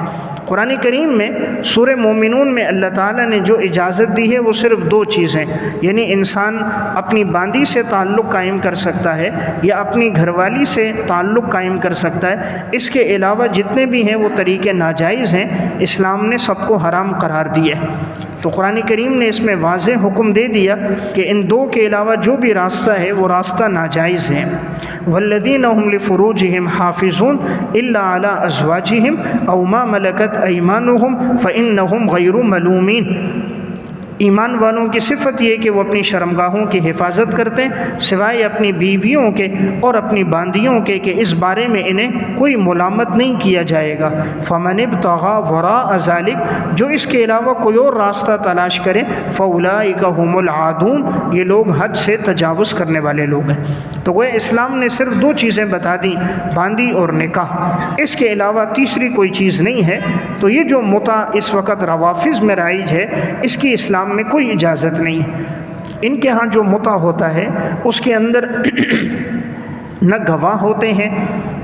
قرآن کریم میں سورہ مومنون میں اللہ تعالیٰ نے جو اجازت دی ہے وہ صرف دو چیزیں، یعنی انسان اپنی باندی سے تعلق قائم کر سکتا ہے یا اپنی گھر والی سے تعلق قائم کر سکتا ہے، اس کے علاوہ جتنے بھی ہیں وہ طریقے ناجائز ہیں، اسلام نے سب کو حرام قرار دیا ہے۔ تو قرآن کریم نے اس میں واضح حکم دے دیا کہ ان دو کے علاوہ جو بھی راستہ ہے وہ راستہ ناجائز ہے۔ والذین هم لفروجهم حافظون الا علی ازواجهم او ما ملکت ایمانهم فانهم غیر ملومین۔ ایمان والوں کی صفت یہ کہ وہ اپنی شرمگاہوں کی حفاظت کرتے ہیں سوائے اپنی بیویوں کے اور اپنی باندیوں کے، کہ اس بارے میں انہیں کوئی ملامت نہیں کیا جائے گا۔ فمن ابتغى وراء ذلك، جو اس کے علاوہ کوئی اور راستہ تلاش کرے، فاولئک هم العادون، یہ لوگ حد سے تجاوز کرنے والے لوگ ہیں۔ تو وہ اسلام نے صرف دو چیزیں بتا دی، باندی اور نکاح، اس کے علاوہ تیسری کوئی چیز نہیں ہے۔ تو یہ جو متع اس وقت روافظ میں رائج ہے، اس کی اسلام میں کوئی اجازت نہیں ہے۔ ان کے ہاں جو متع ہوتا ہے اس کے اندر نہ گواہ ہوتے ہیں،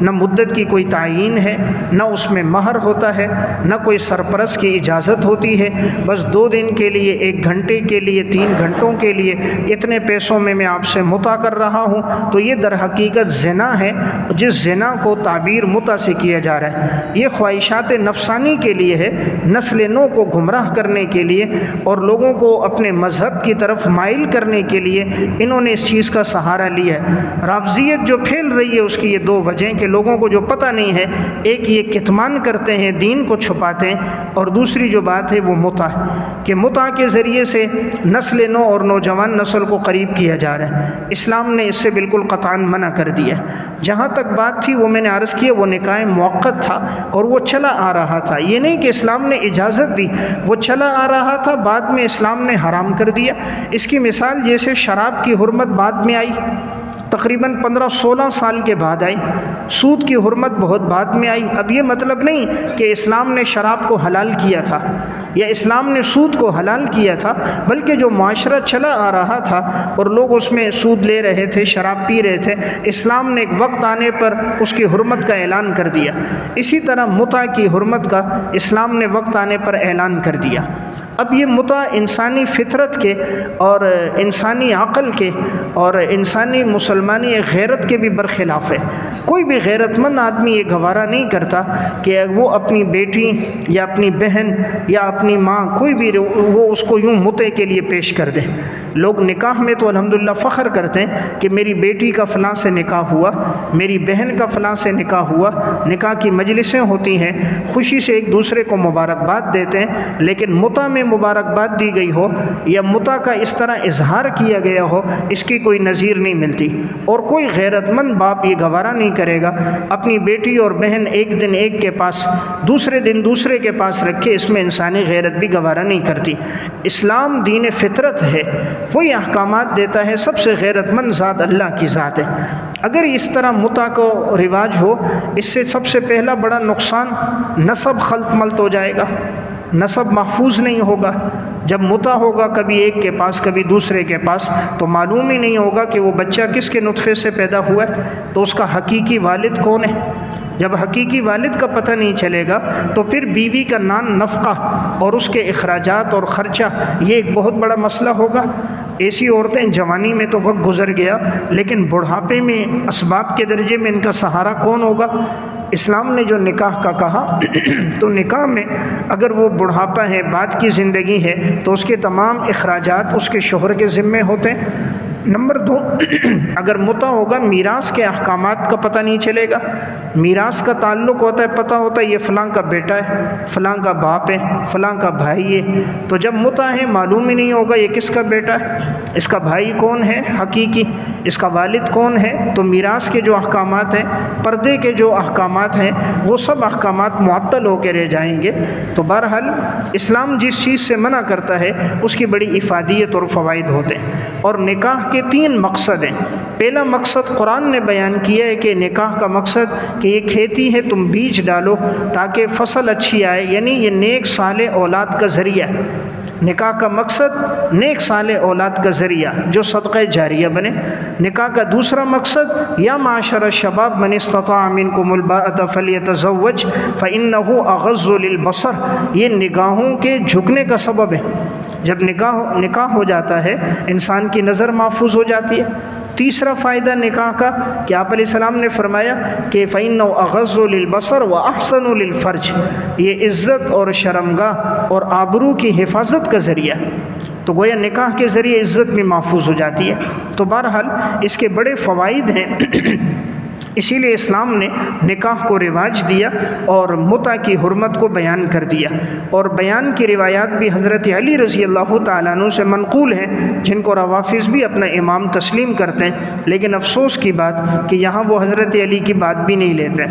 نہ مدت کی کوئی تعیین ہے، نہ اس میں مہر ہوتا ہے، نہ کوئی سرپرست کی اجازت ہوتی ہے۔ بس 2 دن کے لیے، 1 گھنٹے کے لیے، 3 گھنٹوں کے لیے اتنے پیسوں میں آپ سے متع کر رہا ہوں، تو یہ در حقیقت زنا ہے، جس زنا کو تعبیر متع سے کیا جا رہا ہے۔ یہ خواہشات نفسانی کے لیے ہے، نسل نو کو گمراہ کرنے کے لیے اور لوگوں کو اپنے مذہب کی طرف مائل کرنے کے لیے انہوں نے اس چیز کا سہارا لیا ہے۔ رافضیت جو پھیل رہی ہے اس کی یہ 2 وجہیں کہ لوگوں کو جو پتہ نہیں ہے، ایک یہ کتمان کرتے ہیں، دین کو چھپاتے ہیں، اور دوسری جو بات ہے وہ متع ہے کہ متع کے ذریعے سے نسل نو اور نوجوان نسل کو قریب کیا جا رہا ہے۔ اسلام نے اس سے بالکل قطعاً منع کر دیا۔ جہاں تک بات تھی وہ میں نے عرض کیا، وہ نکاح موقت تھا اور وہ چلا آ رہا تھا، یہ نہیں کہ اسلام نے اجازت دی، وہ چلا آ رہا تھا، بعد میں اسلام نے حرام کر دیا۔ اس کی مثال جیسے شراب کی حرمت بعد میں آئی، تقریباً 15-16 سال کے بعد آئی، سود کی حرمت بہت بعد میں آئی۔ اب یہ مطلب نہیں کہ اسلام نے شراب کو حلال کیا تھا یا اسلام نے سود کو حلال کیا تھا، بلکہ جو معاشرہ چلا آ رہا تھا اور لوگ اس میں سود لے رہے تھے، شراب پی رہے تھے، اسلام نے ایک وقت آنے پر اس کی حرمت کا اعلان کر دیا۔ اسی طرح متع کی حرمت کا اسلام نے وقت آنے پر اعلان کر دیا۔ اب یہ متع انسانی فطرت کے اور انسانی عقل کے اور انسانی مسلمانی غیرت کے بھی برخلاف ہے۔ کوئی بھی غیرت مند آدمی یہ گوارا نہیں کرتا کہ وہ اپنی بیٹی یا اپنی بہن یا اپنی ماں، کوئی بھی وہ اس کو یوں متع کے لیے پیش کر دے۔ لوگ نکاح میں تو الحمدللہ فخر کرتے ہیں کہ میری بیٹی کا فلاں سے نکاح ہوا، میری بہن کا فلاں سے نکاح ہوا، نکاح کی مجلسیں ہوتی ہیں، خوشی سے ایک دوسرے کو مبارکباد دیتے ہیں۔ لیکن متع میں مبارکباد دی گئی ہو یا متع کا اس طرح اظہار کیا گیا ہو، اس کی کوئی نظیر نہیں ملتی، اور کوئی غیرت مند باپ یہ گوارا نہیں کرے گا اپنی بیٹی اور بہن ایک دن ایک کے پاس، دوسرے دن دوسرے کے پاس رکھے۔ اس میں انسانی غیرت بھی گوارا نہیں کرتی۔ اسلام دین فطرت ہے، وہی احکامات دیتا ہے، سب سے غیرت مند ذات اللہ کی ذات ہے۔ اگر اس طرح متع کو رواج ہو، اس سے سب سے پہلا بڑا نقصان نسب خلط ملط ہو جائے گا، نسب محفوظ نہیں ہوگا۔ جب متع ہوگا کبھی ایک کے پاس کبھی دوسرے کے پاس، تو معلوم ہی نہیں ہوگا کہ وہ بچہ کس کے نطفے سے پیدا ہوا ہے، تو اس کا حقیقی والد کون ہے۔ جب حقیقی والد کا پتہ نہیں چلے گا تو پھر بیوی کا نان نفقہ اور اس کے اخراجات اور خرچہ یہ ایک بہت بڑا مسئلہ ہوگا۔ ایسی عورتیں جوانی میں تو وقت گزر گیا، لیکن بڑھاپے میں اسباب کے درجے میں ان کا سہارا کون ہوگا؟ اسلام نے جو نکاح کا کہا تو نکاح میں اگر وہ بڑھاپا ہے، بعد کی زندگی ہے، تو اس کے تمام اخراجات اس کے شوہر کے ذمے ہوتے ہیں۔ نمبر 2، اگر متع ہوگا، میراث کے احکامات کا پتہ نہیں چلے گا۔ میراث کا تعلق ہوتا ہے، پتہ ہوتا ہے یہ فلاں کا بیٹا ہے، فلاں کا باپ ہے، فلاں کا بھائی ہے۔ تو جب متع ہے معلوم ہی نہیں ہوگا یہ کس کا بیٹا ہے، اس کا بھائی کون ہے حقیقی، اس کا والد کون ہے۔ تو میراث کے جو احکامات ہیں، پردے کے جو احکامات ہیں، وہ سب احکامات معطل ہو کے رہ جائیں گے۔ تو بہرحال اسلام جس چیز سے منع کرتا ہے اس کی بڑی افادیت اور فوائد ہوتے ہیں۔ اور نکاح کے 3 مقصد ہیں۔ پہلا مقصد قرآن نے بیان کیا ہے کہ نکاح کا مقصد کہ یہ کھیتی ہے، تم بیج ڈالو تاکہ فصل اچھی آئے، یعنی یہ نیک صالح اولاد کا ذریعہ ہے۔ نکاح کا مقصد نیک صالح اولاد کا ذریعہ جو صدقہ جاریہ بنے۔ نکاح کا دوسرا مقصد یا معاشر الشباب من استطاع منکم الباءۃ فلیتزوج فإنہ اغض للبصر، یہ نگاہوں کے جھکنے کا سبب ہے۔ جب نکاح ہو جاتا ہے انسان کی نظر محفوظ ہو جاتی ہے۔ تیسرا فائدہ نکاح کا کہ آپ علیہ السلام نے فرمایا کہ فَإِنَّهُ أَغَضُّ لِلْبَصَرِ وَأَحْسَنُ لِلْفَرْجِ، یہ عزت اور شرمگاہ اور آبرو کی حفاظت کا ذریعہ، تو گویا نکاح کے ذریعے عزت بھی محفوظ ہو جاتی ہے۔ تو بہرحال اس کے بڑے فوائد ہیں، اسی لیے اسلام نے نکاح کو رواج دیا اور متع کی حرمت کو بیان کر دیا۔ اور بیان کی روایات بھی حضرت علی رضی اللہ تعالیٰ عنہ سے منقول ہیں، جن کو روافض بھی اپنا امام تسلیم کرتے ہیں، لیکن افسوس کی بات کہ یہاں وہ حضرت علی کی بات بھی نہیں لیتے۔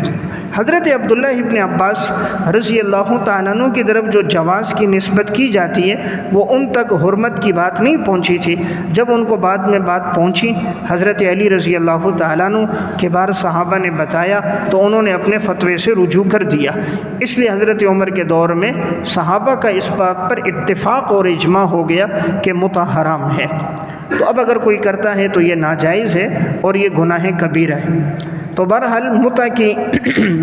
حضرت عبداللہ ابن عباس رضی اللہ تعالیٰ عنہ کی طرف جو جواز کی نسبت کی جاتی ہے وہ ان تک حرمت کی بات نہیں پہنچی تھی۔ جب ان کو بعد میں بات پہنچی، حضرت علی رضی اللہ تعالیٰ عنہ کبار صحابہ نے بتایا تو انہوں نے اپنے فتوے سے رجوع کر دیا۔ اس لیے حضرت عمر کے دور میں صحابہ کا اس بات پر اتفاق اور اجماع ہو گیا کہ متع حرام ہے۔ تو اب اگر کوئی کرتا ہے تو یہ ناجائز ہے اور یہ گناہ کبیرہ ہے۔ تو بہرحال متع کی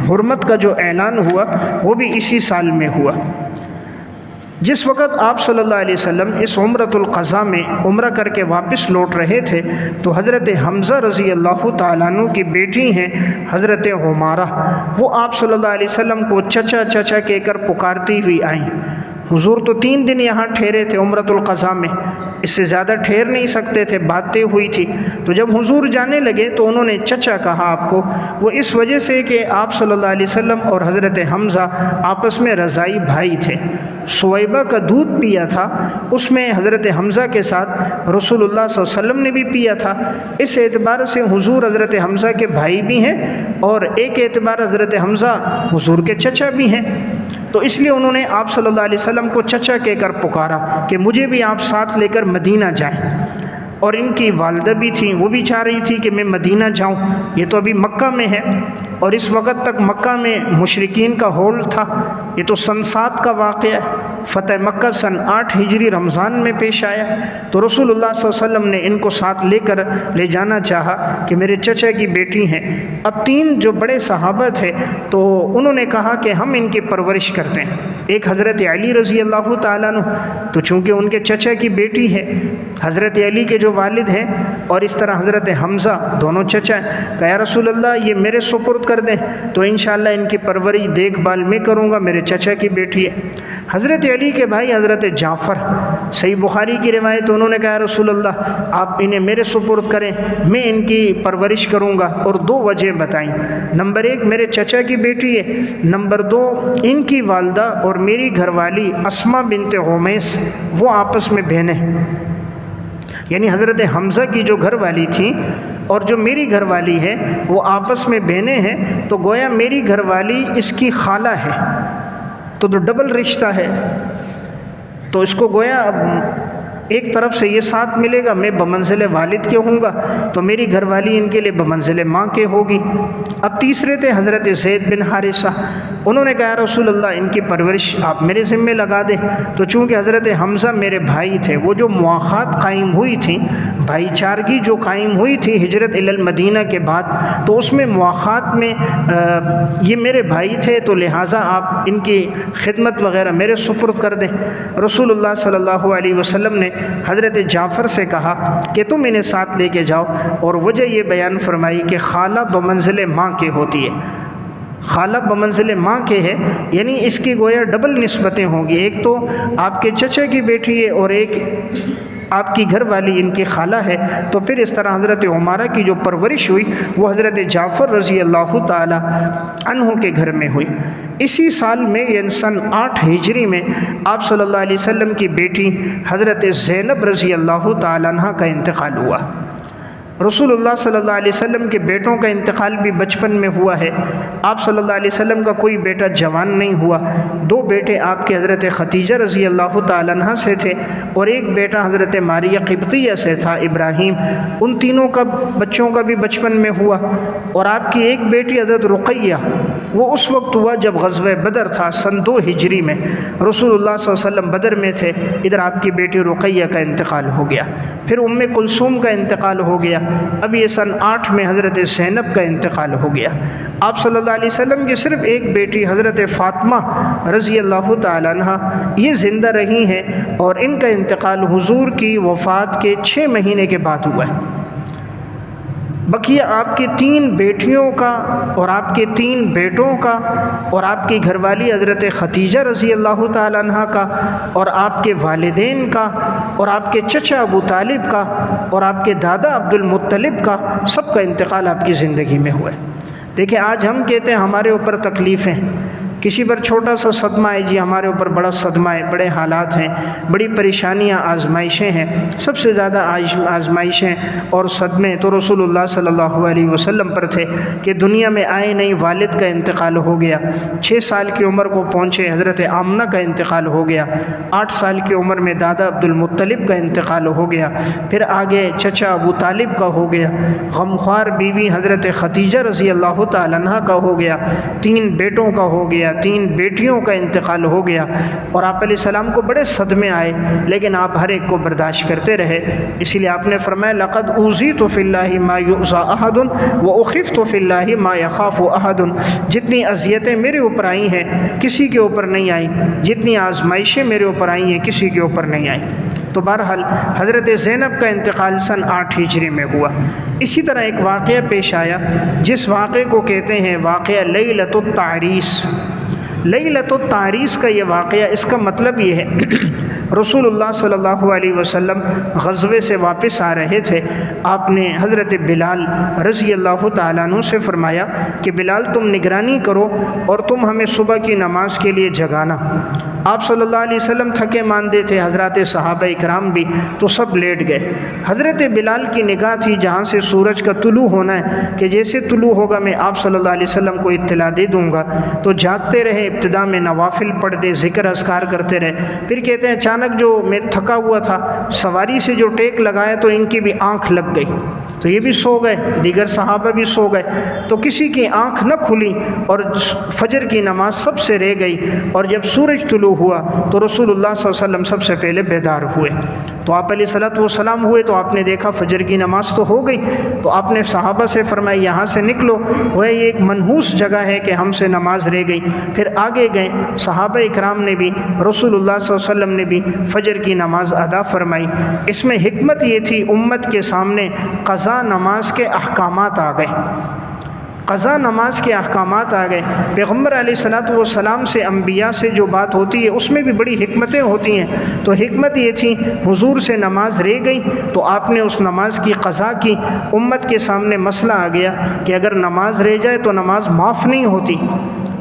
حرمت کا جو اعلان ہوا وہ بھی اسی سال میں ہوا۔ جس وقت آپ صلی اللہ علیہ وسلم اس عمرۃ القضاء میں عمرہ کر کے واپس لوٹ رہے تھے تو حضرت حمزہ رضی اللہ تعالیٰ عنہ کی بیٹی ہیں حضرت عمارہ، وہ آپ صلی اللہ علیہ وسلم کو چچا چچا کہہ کر پکارتی ہوئی آئیں۔ حضور تو 3 دن یہاں ٹھہرے تھے عمرۃ القضاء میں، اس سے زیادہ ٹھہر نہیں سکتے تھے، باتیں ہوئی تھی۔ تو جب حضور جانے لگے تو انہوں نے چچا کہا آپ کو، وہ اس وجہ سے کہ آپ صلی اللہ علیہ وسلم اور حضرت حمزہ آپس میں رضائی بھائی تھے۔ سویبہ کا دودھ پیا تھا، اس میں حضرت حمزہ کے ساتھ رسول اللہ صلی اللہ علیہ وسلم نے بھی پیا تھا۔ اس اعتبار سے حضور حضرت حمزہ کے بھائی بھی ہیں اور ایک اعتبار حضرت حمزہ حضور کے چچا بھی ہیں۔ تو اس لیے انہوں نے آپ صلی اللہ علیہ وسلم کو چچا کہہ کر پکارا کہ مجھے بھی آپ ساتھ لے کر مدینہ جائیں۔ اور ان کی والدہ بھی تھیں، وہ بھی چاہ رہی تھی کہ میں مدینہ جاؤں، یہ تو ابھی مکہ میں ہے اور اس وقت تک مکہ میں مشرکین کا ہول تھا۔ یہ تو سن 7 کا واقعہ ہے، فتح مکہ سن 8 ہجری رمضان میں پیش آیا۔ تو رسول اللہ صلی اللہ علیہ وسلم نے ان کو ساتھ لے کر لے جانا چاہا کہ میرے چچا کی بیٹی ہیں۔ اب 3 جو بڑے صحابہ تھے تو انہوں نے کہا کہ ہم ان کی پرورش کرتے ہیں۔ ایک حضرت علی رضی اللہ تعالیٰ عنہ، تو چونکہ ان کے چچا کی بیٹی ہے، حضرت علی کے جو والد ہیں، اور اس طرح حضرت حمزہ دونوں چچا ہیں، کہ یا رسول اللہ یہ میرے سپرد کر دیں تو انشاءاللہ ان کی پرورش دیکھ بھال میں کروں گا، میرے چچا کی بیٹی ہے۔ حضرت علی کے بھائی حضرت جعفر، صحیح بخاری کی روایت، انہوں نے کہا یا رسول اللہ آپ انہیں میرے سپرد کریں، میں ان کی پرورش کروں گا، اور 2 وجہ بتائیں۔ نمبر 1 میرے چچا کی بیٹی ہے، نمبر 2 ان کی والدہ اور میری گھر والی اسماء بنت عمیس وہ آپس میں بہنیں ہیں، یعنی حضرت حمزہ کی جو گھر والی تھی اور جو میری گھر والی ہے وہ آپس میں بہنیں ہیں، تو گویا میری گھر والی اس کی خالہ ہے، تو ڈبل رشتہ ہے۔ تو اس کو گویا ایک طرف سے یہ ساتھ ملے گا، میں بمنزل والد کے ہوں گا، تو میری گھر والی ان کے لیے بمنزل ماں کے ہوگی۔ اب تیسرے تھے حضرت زید بن حارثہ، انہوں نے کہا رسول اللہ ان کی پرورش آپ میرے ذمہ لگا دیں۔ تو چونکہ حضرت حمزہ میرے بھائی تھے، وہ جو مواخات قائم ہوئی تھی، بھائی چارگی جو قائم ہوئی تھی ہجرت الی المدینہ کے بعد، تو اس میں مواخات میں یہ میرے بھائی تھے، تو لہٰذا آپ ان کی خدمت وغیرہ میرے سپرد کر دیں۔ رسول اللہ صلی اللہ علیہ وسلم نے حضرت جعفر سے کہا کہ تم انہیں ساتھ لے کے جاؤ، اور وجہ یہ بیان فرمائی کہ خالہ بمنزل ماں کے ہوتی ہے، خالہ بمنزل ماں کے ہے، یعنی اس کی گویا ڈبل نسبتیں ہوں گی، ایک تو آپ کے چچا کی بیٹی ہے اور ایک آپ کی گھر والی ان کی خالہ ہے۔ تو پھر اس طرح حضرت عمارہ کی جو پرورش ہوئی وہ حضرت جعفر رضی اللہ تعالی عنہ کے گھر میں ہوئی۔ اسی سال میں یعنی سن 8 ہجری میں آپ صلی اللہ علیہ وسلم کی بیٹی حضرت زینب رضی اللہ تعالی عنہ کا انتقال ہوا۔ رسول اللہ صلی اللہ علیہ وسلم کے بیٹوں کا انتقال بھی بچپن میں ہوا ہے۔ آپ صلی اللہ علیہ وسلم کا کوئی بیٹا جوان نہیں ہوا، 2 بیٹے آپ کے حضرت ختیجہ رضی اللہ تعالی عنہ سے تھے، اور ایک بیٹا حضرت ماریہ قبطیہ سے تھا ابراہیم، ان تینوں کا بچوں کا بھی بچپن میں ہوا۔ اور آپ کی ایک بیٹی حضرت رقیہ، وہ اس وقت ہوا جب غزوہ بدر تھا سن 2 ہجری میں، رسول اللہ صلی اللہ علیہ وسلم بدر میں تھے، ادھر آپ کی بیٹی رقیہ کا انتقال ہو گیا، پھر ام کلثوم کا انتقال ہو گیا، اب یہ سن 8 میں حضرت زینب کا انتقال ہو گیا۔ آپ صلی اللہ علیہ وسلم کی صرف ایک بیٹی حضرت فاطمہ رضی اللہ تعالیٰ عنہ یہ زندہ رہی ہیں، اور ان کا انتقال حضور کی وفات کے 6 مہینے کے بعد ہوا ہے۔ بقیہ آپ کی 3 بیٹیوں کا اور آپ کے 3 بیٹوں کا اور آپ کی گھر والی حضرت ختیجہ رضی اللہ تعالیٰ عنہ کا اور آپ کے والدین کا اور آپ کے چچا ابو طالب کا اور آپ کے دادا عبد المطلب کا، سب کا انتقال آپ کی زندگی میں ہوا ہے۔ دیکھیں آج ہم کہتے ہیں ہمارے اوپر تکلیفیں، کسی پر چھوٹا سا صدمہ ہے، جی ہمارے اوپر بڑا صدمہ ہے، بڑے حالات ہیں، بڑی پریشانیاں، آزمائشیں ہیں، سب سے زیادہ آزمائشیں اور صدمے تو رسول اللہ صلی اللہ علیہ وسلم پر تھے کہ دنیا میں آئے نہیں، والد کا انتقال ہو گیا، 6 سال کی عمر کو پہنچے حضرت آمنہ کا انتقال ہو گیا، 8 سال کی عمر میں دادا عبد المطلب کا انتقال ہو گیا، پھر آگے چچا ابو طالب کا ہو گیا، غمخوار بیوی حضرت ختیجہ رضی اللہ تعالیٰ عنہ کا ہو گیا، 3 بیٹوں کا ہو گیا، 3 بیٹیوں کا انتقال ہو گیا، اور آپ علیہ السلام کو بڑے صدمے آئے، لیکن آپ ہر ایک کو برداشت کرتے رہے۔ اسی لیے آپ نے فرمایا لقد اوذیت فی اللہ ما یؤذی احد واخفت فی اللہ ما یخاف احد، جتنی اذیتیں میرے اوپر آئی ہیں کسی کے اوپر نہیں آئی، جتنی آزمائشیں میرے اوپر آئی ہیں کسی کے اوپر نہیں آئی۔ تو بہرحال حضرت زینب کا انتقال سن 8 ہجری میں ہوا۔ اسی طرح ایک واقعہ پیش آیا جس واقعے کو کہتے ہیں واقعہ لیلۃ التعریس۔ لیلۃ التعریس کا یہ واقعہ، اس کا مطلب یہ ہے رسول اللہ صلی اللہ علیہ وسلم غزوے سے واپس آ رہے تھے، آپ نے حضرت بلال رضی اللہ تعالیٰ عنہ سے فرمایا کہ بلال تم نگرانی کرو اور تم ہمیں صبح کی نماز کے لیے جگانا۔ آپ صلی اللہ علیہ وسلم تھکے ماندے تھے، حضرات صحابہ اکرام بھی، تو سب لیٹ گئے۔ حضرت بلال کی نگاہ تھی جہاں سے سورج کا طلوع ہونا ہے کہ جیسے طلوع ہوگا میں آپ صلی اللہ علیہ وسلم کو اطلاع دے دوں گا، تو جاگتے رہے، ابتدا میں نوافل پڑھتے، ذکر اذکار کرتے رہے۔ پھر کہتے ہیں اچانک جو میں تھکا ہوا تھا، سواری سے جو ٹیک لگایا تو ان کی بھی آنکھ لگ گئی، تو یہ بھی سو گئے، دیگر صحابہ بھی سو گئے، تو کسی کی آنکھ نہ کھلی اور فجر کی نماز سب سے رہ گئی، اور جب سورج طلوع ہوا تو رسول اللہ صلی اللہ علیہ وسلم سب سے پہلے بیدار ہوئے۔ تو آپ علیہ السلام ہوئے تو آپ نے دیکھا فجر کی نماز تو ہو گئی، تو آپ نے صحابہ سے فرمایا یہاں سے نکلو، وہ یہ ایک منحوس جگہ ہے کہ ہم سے نماز رہ گئی۔ پھر آگے گئے، صحابہ اکرام نے بھی، رسول اللہ صلی اللہ علیہ وسلم نے بھی فجر کی نماز ادا فرمائی۔ اس میں حکمت یہ تھی امت کے سامنے قضا نماز کے احکامات آ گئے، قضا نماز کے احکامات آ گئے۔ پیغمبر علیہ السلام سے، انبیاء سے جو بات ہوتی ہے اس میں بھی بڑی حکمتیں ہوتی ہیں، تو حکمت یہ تھی حضور سے نماز رہ گئی تو آپ نے اس نماز کی قضا کی۔ امت کے سامنے مسئلہ آ گیا کہ اگر نماز رہ جائے تو نماز معاف نہیں ہوتی۔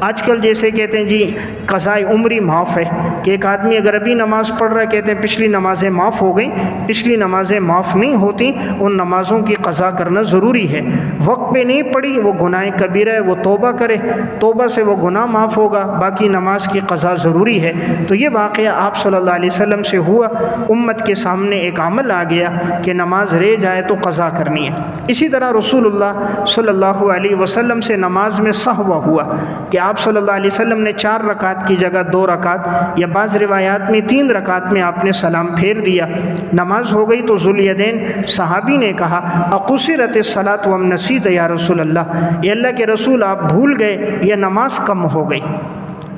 آج کل جیسے کہتے ہیں جی قضائے عمری معاف ہے، کہ ایک آدمی اگر ابھی نماز پڑھ رہا ہے کہتے ہیں پچھلی نمازیں معاف ہو گئیں، پچھلی نمازیں معاف نہیں ہوتی، ان نمازوں کی قضا کرنا ضروری ہے۔ وقت پہ نہیں پڑھی وہ گناہ کبیرہ ہے، وہ توبہ کرے، توبہ سے وہ گناہ معاف ہوگا، باقی نماز کی قضا ضروری ہے۔ تو یہ واقعہ آپ صلی اللہ علیہ وسلم سے ہوا، امت کے سامنے ایک عمل آ گیا کہ نماز رہ جائے تو قضا کرنی ہے۔ اسی طرح رسول اللہ صلی اللہ علیہ وسلم سے نماز میں سہو ہوا کہ آپ صلی اللہ علیہ وسلم نے 4 رکعت کی جگہ 2 رکعت یا بعض روایات میں 3 رکعت میں آپ نے سلام پھیر دیا۔ نماز ہو گئی تو ذوالیدین صحابی نے کہا اقصرت الصلاۃ وام نسیت یا رسول اللہ، یہ اللہ کے رسول آپ بھول گئے یا نماز کم ہو گئی۔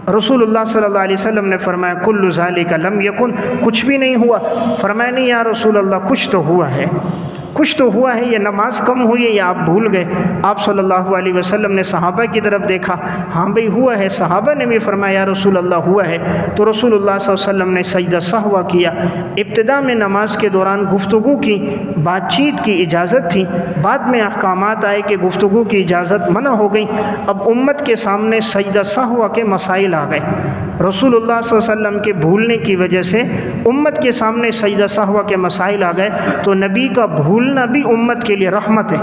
رسول اللہ صلی اللہ علیہ وسلم نے فرمایا کل ذالک لم یکن، کچھ بھی نہیں ہوا۔ فرمایا نہیں یا رسول اللہ کچھ تو ہوا ہے، کچھ تو ہوا ہے، یہ نماز کم ہوئی ہے یا آپ بھول گئے۔ آپ صلی اللہ علیہ وسلم نے صحابہ کی طرف دیکھا، ہاں بھئی ہوا ہے۔ صحابہ نے بھی فرمایا یا رسول اللہ ہوا ہے۔ تو رسول اللہ صلی اللہ علیہ وسلم نے سجدہ سہوا کیا۔ ابتدا میں نماز کے دوران گفتگو کی، بات چیت کی اجازت تھی، بعد میں احکامات آئے کہ گفتگو کی اجازت منع ہو گئی۔ اب امت کے سامنے سجدہ سہوا کے مسائل آ گئے۔ رسول اللہ صلی اللہ علیہ وسلم کے بھولنے کی وجہ سے امت کے سامنے سجدہ سہوا کے مسائل آ گئے، تو نبی کا بھولنا بھی امت کے لیے رحمت ہے۔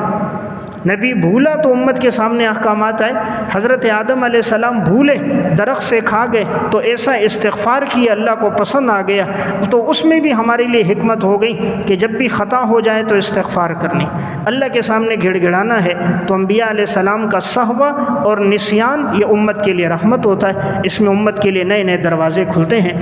نبی بھولا تو امت کے سامنے احکامات آئے. حضرت آدم علیہ السلام بھولے، درخت سے کھا گئے تو ایسا استغفار کیا اللہ کو پسند آ گیا. تو اس میں بھی ہمارے لیے حکمت ہو گئی کہ جب بھی خطا ہو جائے تو استغفار کرنی، اللہ کے سامنے گڑ گڑانا ہے. تو انبیاء علیہ السلام کا سہوا اور نسیان یہ امت کے لیے رحمت ہوتا ہے، اس میں امت کے لیے نئے نئے دروازے کھلتے ہیں.